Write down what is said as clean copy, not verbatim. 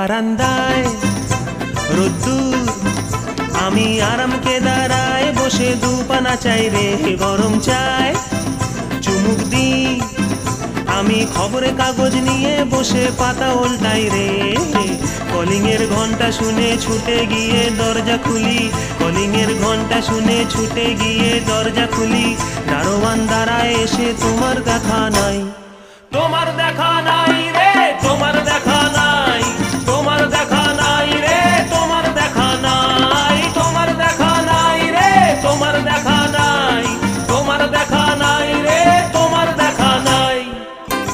বারান্দায় রোদ্দুর, আমি আরাম কেদারায় বসে দুপানা চাই রে গরম চায় চুমুক দি। আমি খবরে কাগজ নিয়ে বসে পাতা উল্টাই রে, কলিং এর ঘন্টা শুনে ছুটে গিয়ে দরজা খুলি, কলিং এর ঘন্টা শুনে ছুটে গিয়ে দরজা খুলি। দারোয়ান দাঁড়ায় এসে তোমার দেখা নাই, তোমার দেখা নাই।